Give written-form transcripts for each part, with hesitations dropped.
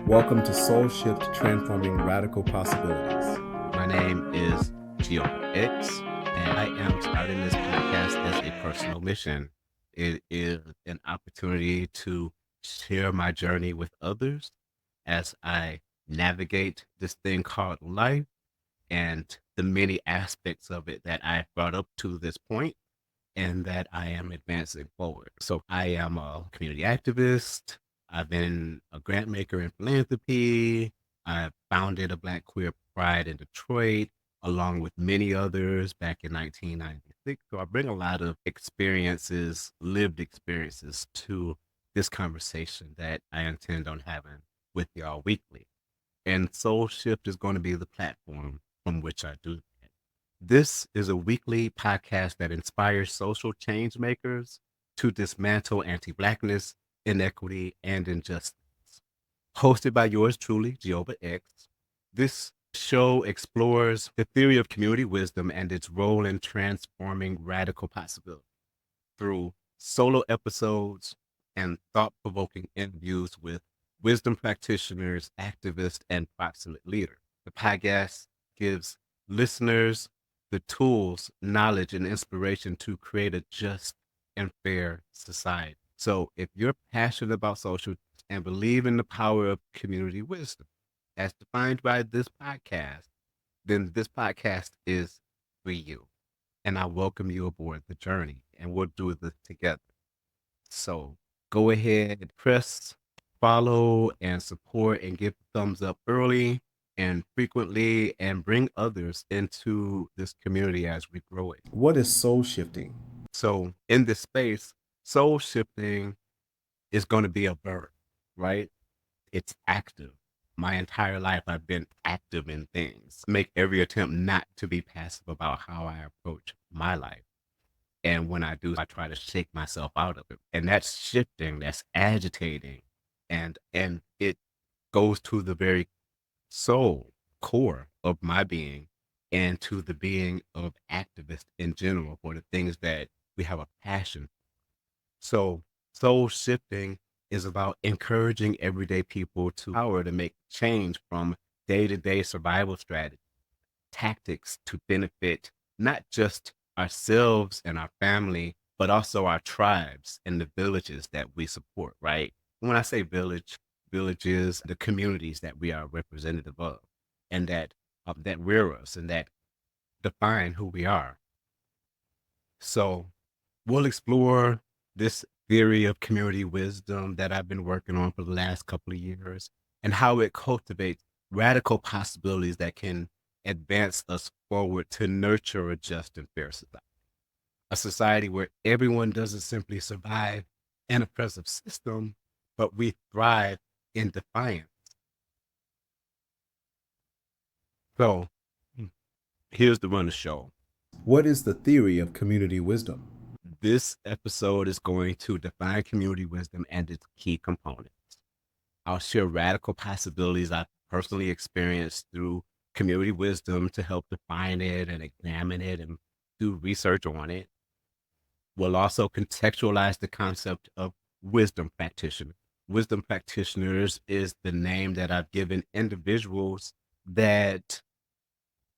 Welcome to SoulShift, Transforming Radical Possibilities. My name is JyOba X, and I am starting this podcast as a personal mission. It is an opportunity to share my journey with others as I navigate this thing called life and the many aspects of it that I've brought up to this point and that I am advancing forward. So I am a community activist. I've been a grant maker in philanthropy. I founded a Black Queer Pride in Detroit, along with many others back in 1996. So I bring a lot of experiences, lived experiences to this conversation that I intend on having with y'all weekly. And Soul Shift is going to be the platform from which I do that. This is a weekly podcast that inspires social change makers to dismantle anti-Blackness, inequity, and injustice. Hosted by yours truly, JyOba X. This show explores the theory of community wisdom and its role in transforming radical possibility through solo episodes and thought-provoking interviews with wisdom practitioners, activists, and proximate leaders. The podcast gives listeners the tools, knowledge, and inspiration to create a just and fair society. So if you're passionate about social and believe in the power of community wisdom, as defined by this podcast, then this podcast is for you. And I welcome you aboard the journey, and we'll do this together. So go ahead, press follow and support and give thumbs up early and frequently and bring others into this community as we grow it. What is soul shifting? So in this space, soul shifting is going to be a verb, right? It's active. My entire life, I've been active in things. Make every attempt not to be passive about how I approach my life. And when I do, I try to shake myself out of it. And that's shifting, that's agitating. And it goes to the very soul core of my being and to the being of activists in general for the things that we have a passion. So soul shifting is about encouraging everyday people to power to make change from day-to-day survival strategies, tactics to benefit not just ourselves and our family, but also our tribes and the villages that we support, right? When I say villages, the communities that we are representative of and that rear us and that define who we are. So we'll explore this theory of community wisdom that I've been working on for the last couple of years and how it cultivates radical possibilities that can advance us forward to nurture a just and fair society. A society where everyone doesn't simply survive in a oppressive system, but we thrive in defiance. So here's the run of the show. What is the theory of community wisdom? This episode is going to define community wisdom and its key components. I'll share radical possibilities I've personally experienced through community wisdom to help define it and examine it and do research on it. We'll also contextualize the concept of wisdom practitioner. Wisdom practitioners is the name that I've given individuals that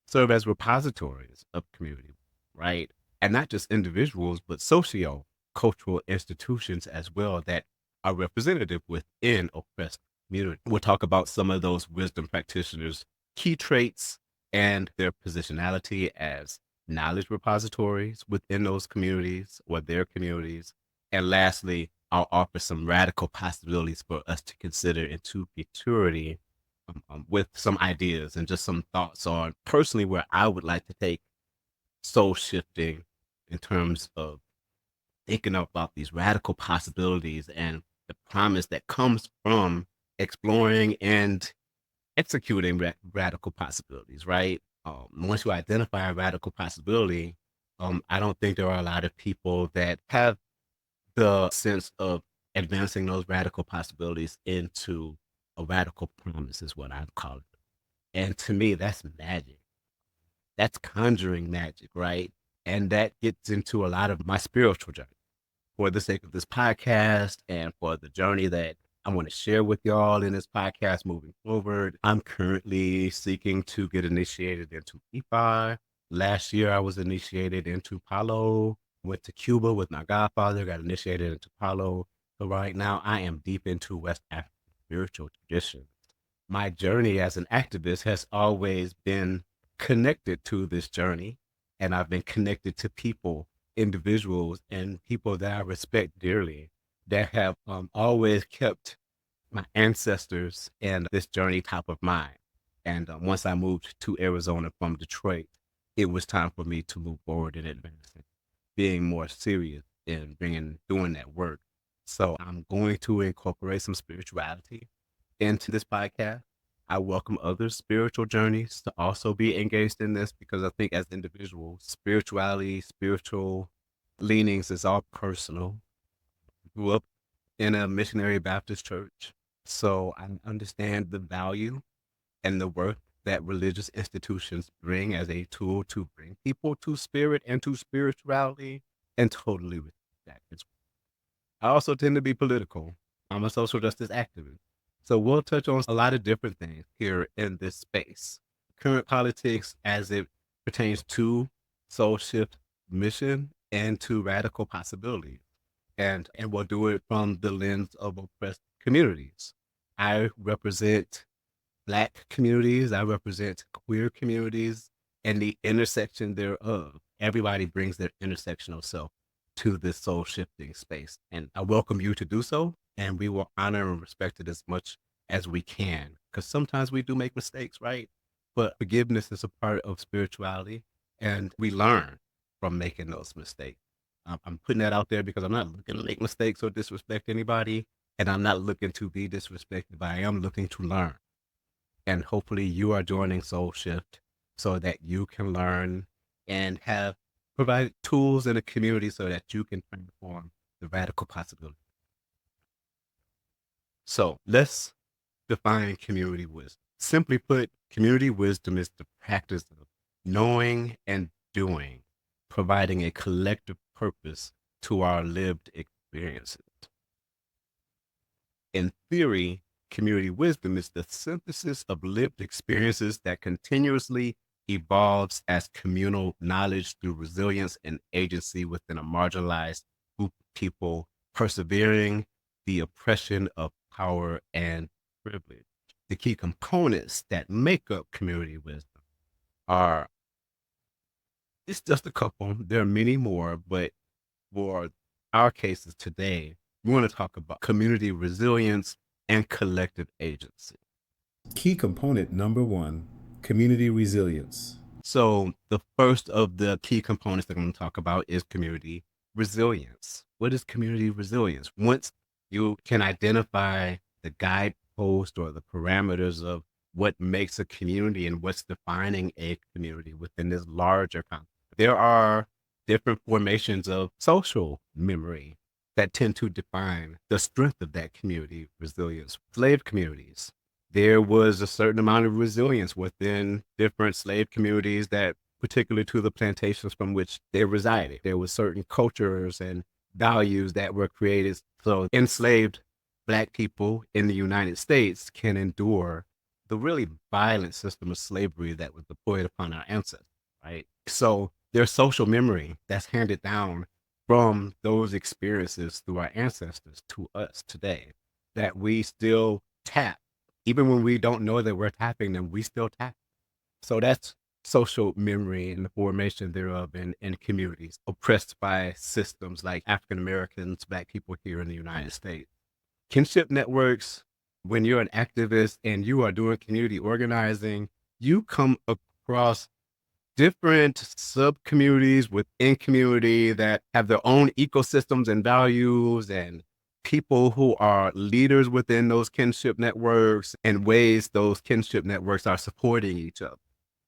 serve as repositories of community, right? And not just individuals, but socio-cultural institutions as well that are representative within oppressed community. We'll talk about some of those wisdom practitioners' key traits and their positionality as knowledge repositories within those communities or their communities. And lastly, I'll offer some radical possibilities for us to consider into futurity with some ideas and just some thoughts on personally where I would like to take soul shifting in terms of thinking about these radical possibilities and the promise that comes from exploring and executing radical possibilities, right? Once you identify a radical possibility, I don't think there are a lot of people that have the sense of advancing those radical possibilities into a radical promise is what I'd call it. And to me, that's magic. That's conjuring magic, right? And that gets into a lot of my spiritual journey for the sake of this podcast and for the journey that I want to share with y'all in this podcast moving forward. I'm currently seeking to get initiated into EFI. Last year, I was initiated into Palo, went to Cuba with my godfather, got initiated into Palo. So right now, I am deep into West African spiritual tradition. My journey as an activist has always been connected to this journey, and I've been connected to people, individuals, and people that I respect dearly that have always kept my ancestors and this journey top of mind. And once I moved to Arizona from Detroit, it was time for me to move forward in advancing, being more serious in doing that work. So I'm going to incorporate some spirituality into this podcast. I welcome other spiritual journeys to also be engaged in this because I think as individuals, spirituality, spiritual leanings is all personal. Grew up in a missionary Baptist church, so I understand the value and the worth that religious institutions bring as a tool to bring people to spirit and to spirituality, and totally respect that as well. I also tend to be political. I'm a social justice activist. So we'll touch on a lot of different things here in this space. Current politics as it pertains to SoulShift mission and to radical possibility. And we'll do it from the lens of oppressed communities. I represent Black communities, I represent queer communities, and the intersection thereof. Everybody brings their intersectional self to this soul shifting space. And I welcome you to do so. And we will honor and respect it as much as we can. Because sometimes we do make mistakes, right? But forgiveness is a part of spirituality. And we learn from making those mistakes. I'm putting that out there because I'm not looking to make mistakes or disrespect anybody. And I'm not looking to be disrespected, but I am looking to learn. And hopefully you are joining Soul Shift so that you can learn and have provide tools in a community so that you can transform the radical possibility. So let's define community wisdom. Simply put, community wisdom is the practice of knowing and doing, providing a collective purpose to our lived experiences. In theory, community wisdom is the synthesis of lived experiences that continuously evolves as communal knowledge through resilience and agency within a marginalized group of people, persevering the oppression of power and privilege. The key components that make up community wisdom are, it's just a couple, there are many more, but for our cases today, we want to talk about community resilience and collective agency. Key component number 1, community resilience. So the first of the key components that I'm going to talk about is community resilience. What is community resilience? Once you can identify the guidepost or the parameters of what makes a community and what's defining a community within this larger context, there are different formations of social memory that tend to define the strength of that community resilience. Slave communities, there was a certain amount of resilience within different slave communities that particularly to the plantations from which they resided. There were certain cultures and values that were created so enslaved Black people in the United States can endure the really violent system of slavery that was deployed upon our ancestors, right? So there's social memory that's handed down from those experiences through our ancestors to us today that we still tap. Even when we don't know that we're tapping them, we still tap. So that's social memory and the formation thereof in communities oppressed by systems like African Americans, Black people here in the United States. Kinship networks, when you're an activist and you are doing community organizing, you come across different sub-communities within community that have their own ecosystems and values and people who are leaders within those kinship networks and ways those kinship networks are supporting each other.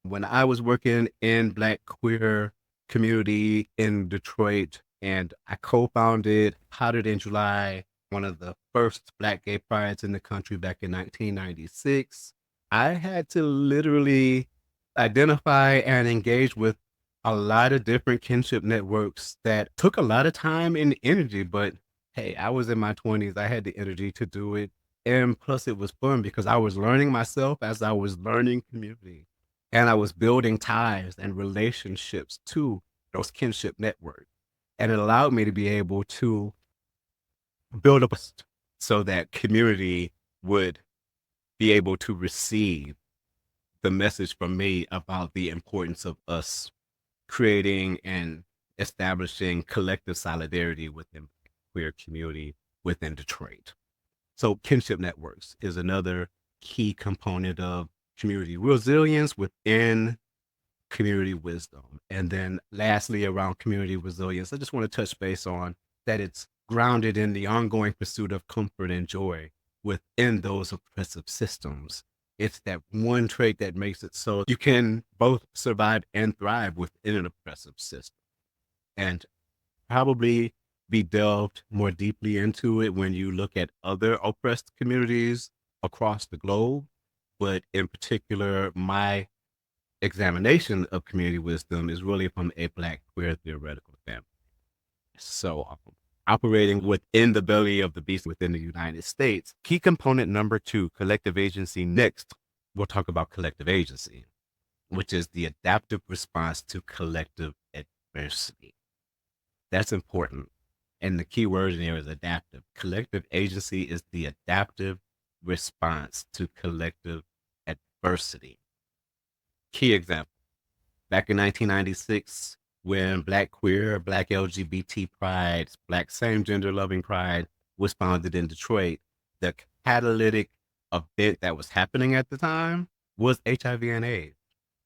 When I was working in Black queer community in Detroit and I co-founded Hotter Than July, one of the first Black gay prides in the country back in 1996, I had to literally identify and engage with a lot of different kinship networks that took a lot of time and energy, but hey, I was in my 20s. I had the energy to do it. And plus it was fun because I was learning myself as I was learning community, and I was building ties and relationships to those kinship networks. And it allowed me to be able to build up so that community would be able to receive the message from me about the importance of us creating and establishing collective solidarity within the queer community within Detroit. So kinship networks is another key component of community resilience within community wisdom. And then lastly, around community resilience, I just want to touch base on that it's grounded in the ongoing pursuit of comfort and joy within those oppressive systems. It's that one trait that makes it so you can both survive and thrive within an oppressive system. And probably be delved more deeply into it when you look at other oppressed communities across the globe. But in particular, my examination of community wisdom is really from a Black queer theoretical standpoint. So, operating within the belly of the beast within the United States. Key component number 2, collective agency. Next, we'll talk about collective agency, which is the adaptive response to collective adversity. That's important. And the key word in there is adaptive. Collective agency is the adaptive response to collective adversity. Key example, back in 1996, when Black queer, Black LGBT pride, Black same gender loving pride was founded in Detroit, the catalytic event that was happening at the time was HIV and AIDS.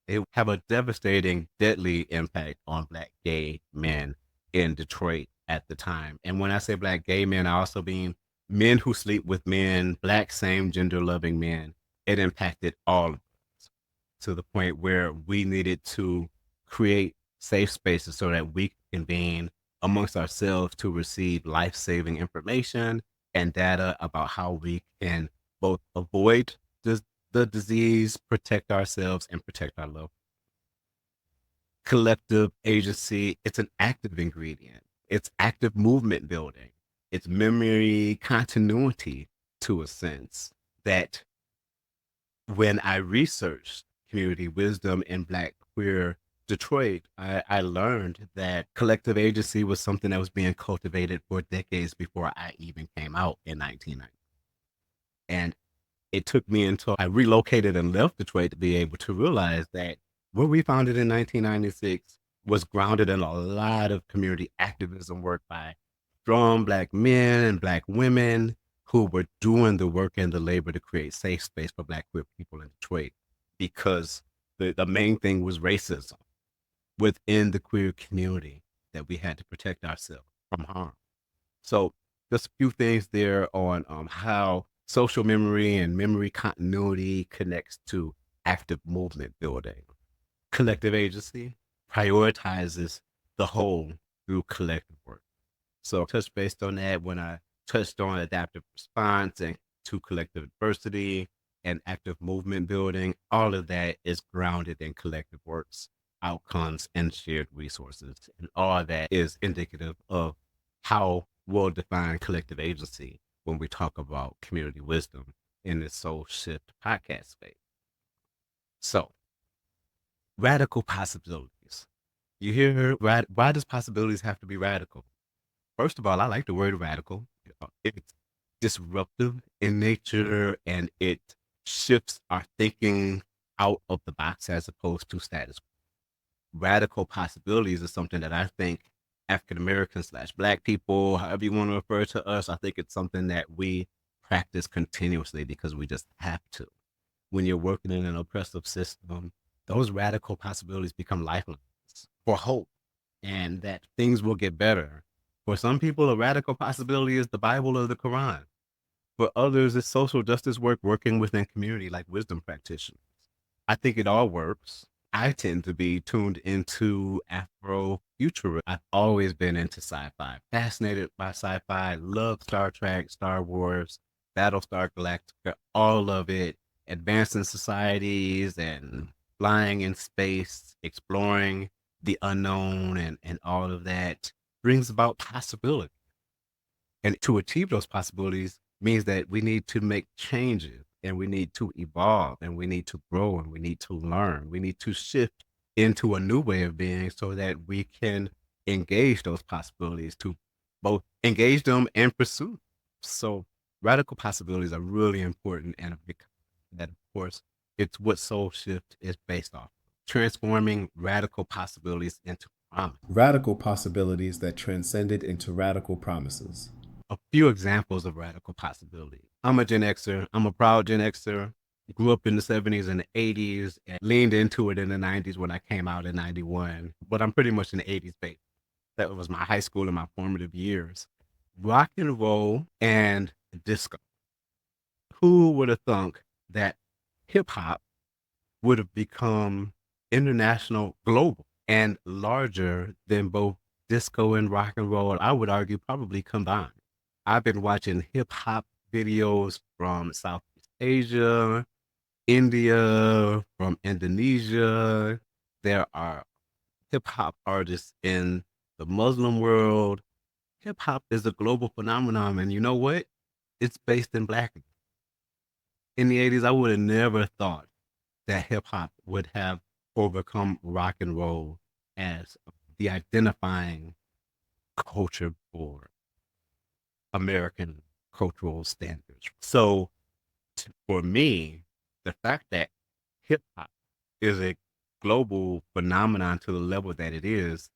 It would have a devastating, deadly impact on Black gay men in Detroit at the time. And when I say Black gay men, I also mean men who sleep with men, Black same gender loving men. It impacted all of us to the point where we needed to create safe spaces so that we can convene amongst ourselves to receive life-saving information and data about how we can both avoid the disease, protect ourselves, and protect our loved ones. Collective agency, it's an active ingredient. It's active movement building. It's memory continuity, to a sense, that when I researched community wisdom in Black queer Detroit, I learned that collective agency was something that was being cultivated for decades before I even came out in 1990. And it took me until I relocated and left Detroit to be able to realize that what we founded in 1996 was grounded in a lot of community activism work by strong Black men and Black women who were doing the work and the labor to create safe space for Black queer people in Detroit, because the main thing was racism within the queer community that we had to protect ourselves from harm. So just a few things there on how social memory and memory continuity connects to active movement building. Collective agency prioritizes the whole through collective work. So touch based on that when I touched on adaptive response and to collective adversity and active movement building. All of that is grounded in collective works, outcomes, and shared resources. And all that is indicative of how we'll define collective agency when we talk about community wisdom in this SoulShift podcast space. So, radical possibilities. You hear, why does possibilities have to be radical? First of all, I like the word radical. It's disruptive in nature, and it shifts our thinking out of the box as opposed to status quo. Radical possibilities is something that I think African Americans / Black people, however you want to refer to us, I think it's something that we practice continuously because we just have to. When you're working in an oppressive system, those radical possibilities become lifelines for hope and that things will get better. For some people, a radical possibility is the Bible or the Quran. For others, it's social justice work working within community like wisdom practitioners. I think it all works. I tend to be tuned into Afrofuturism. I've always been into sci-fi, fascinated by sci-fi, love Star Trek, Star Wars, Battlestar Galactica, all of it, advancing societies and flying in space, exploring the unknown and all of that brings about possibility. And to achieve those possibilities, means that we need to make changes and we need to evolve and we need to grow and we need to learn. We need to shift into a new way of being so that we can engage those possibilities, to both engage them and pursue. So radical possibilities are really important, and a big that, of course, it's what Soul Shift is based off. Transforming radical possibilities into promise. Radical possibilities that transcended into radical promises. A few examples of radical possibility. I'm a Gen Xer. I'm a proud Gen Xer. Grew up in the 70s and the 80s and leaned into it in the 90s when I came out in 91. But I'm pretty much an 80s baby. That was my high school and my formative years. Rock and roll and disco. Who would have thunk that hip hop would have become international, global, and larger than both disco and rock and roll? I would argue probably combined. I've been watching hip hop videos from Southeast Asia, India, from Indonesia. There are hip hop artists in the Muslim world. Hip hop is a global phenomenon, and you know what? It's based in Blackness. In the 80s, I would have never thought that hip hop would have overcome rock and roll as the identifying culture for American cultural standards. So for me, the fact that hip hop is a global phenomenon to the level that it is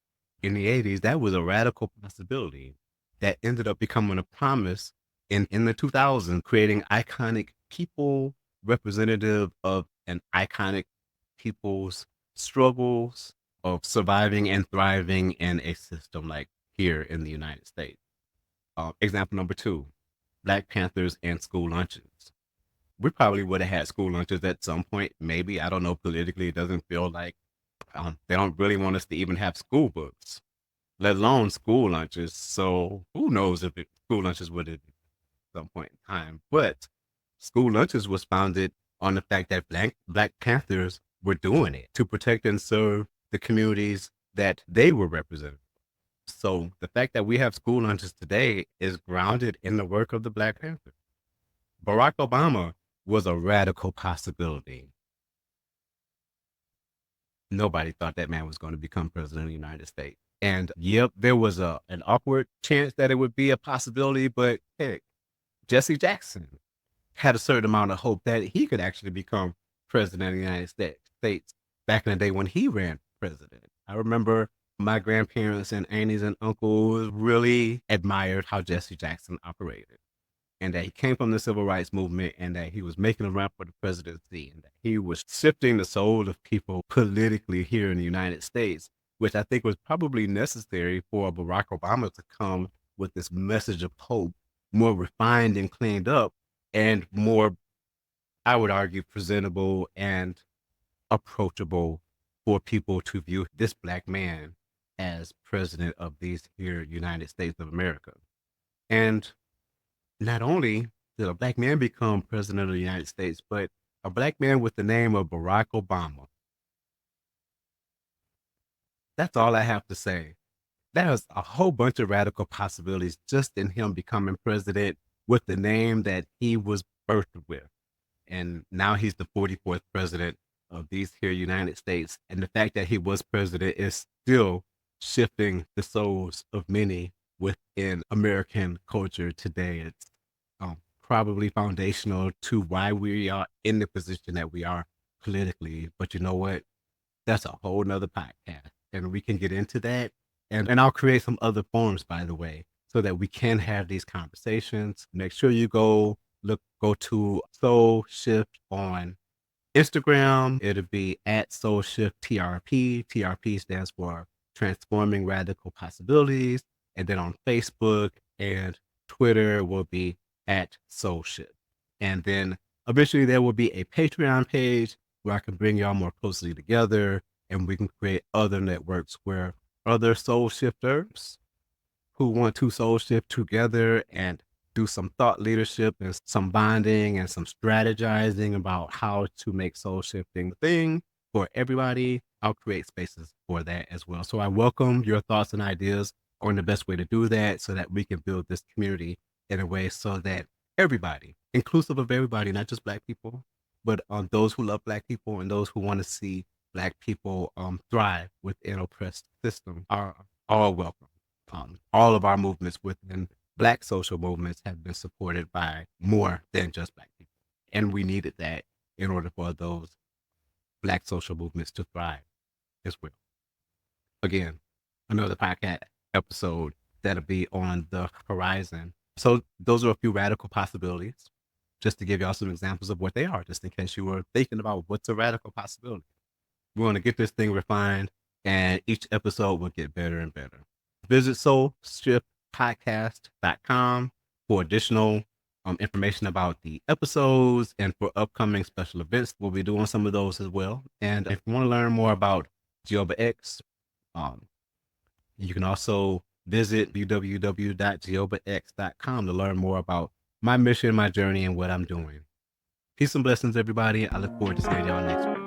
in the 80s, that was a radical possibility that ended up becoming a promise in the 2000s, creating iconic people representative of an iconic people's struggles of surviving and thriving in a system like here in the United States. Example number 2, Black Panthers and school lunches. We probably would have had school lunches at some point. Maybe, I don't know, politically, it doesn't feel like they don't really want us to even have school books, let alone school lunches. So who knows if school lunches would have at some point in time. But school lunches was founded on the fact that Black Panthers were doing it to protect and serve the communities that they were representing. So the fact that we have school lunches today is grounded in the work of the Black Panthers. Barack Obama was a radical possibility. Nobody thought that man was going to become president of the United States. And yep, there was an awkward chance that it would be a possibility, but heck, Jesse Jackson had a certain amount of hope that he could actually become president of the United States back in the day when he ran for president. I remember my grandparents and aunties and uncles really admired how Jesse Jackson operated, and that he came from the civil rights movement, and that he was making a run for the presidency, and that he was shifting the soul of people politically here in the United States, which I think was probably necessary for Barack Obama to come with this message of hope, more refined and cleaned up, and more, I would argue, presentable and approachable for people to view this Black man as president of these here United States of America. And not only did a Black man become president of the United States, but a Black man with the name of Barack Obama. That's all I have to say. There's a whole bunch of radical possibilities just in him becoming president with the name that he was birthed with. And now he's the 44th president of these here United States. And the fact that he was president is still shifting the souls of many within American culture today. It's probably foundational to why we are in the position that we are politically. But you know what? That's a whole nother podcast. And we can get into that. And I'll create some other forums, by the way, so that we can have these conversations. Make sure you go to SoulShift on Instagram. It'll be at SoulShift TRP. TRP stands for Transforming Radical Possibilities. And then on Facebook and Twitter will be at SoulShift. And then eventually there will be a Patreon page where I can bring y'all more closely together, and we can create other networks where other soul shifters who want to soul shift together and do some thought leadership and some bonding and some strategizing about how to make soul shifting a thing for everybody. I'll create spaces for that as well. So I welcome your thoughts and ideas on the best way to do that so that we can build this community in a way so that everybody, inclusive of everybody, not just Black people, but those who love Black people and those who want to see Black people thrive within oppressed systems are all welcome. All of our movements within Black social movements have been supported by more than just Black people. And we needed that in order for those Black social movements to thrive as well. Again, another podcast episode that'll be on the horizon. So those are a few radical possibilities, just to give y'all some examples of what they are, just in case you were thinking about what's a radical possibility. We're going to get this thing refined, and each episode will get better and better. Visit SoulShiftPodcast.com for additional information about the episodes and for upcoming special events. We'll be doing some of those as well. And if you want to learn more about JyOba X, you can also visit www.JyObaX.com to learn more about my mission, my journey, and what I'm doing. Peace and blessings, everybody. I look forward to seeing y'all next week.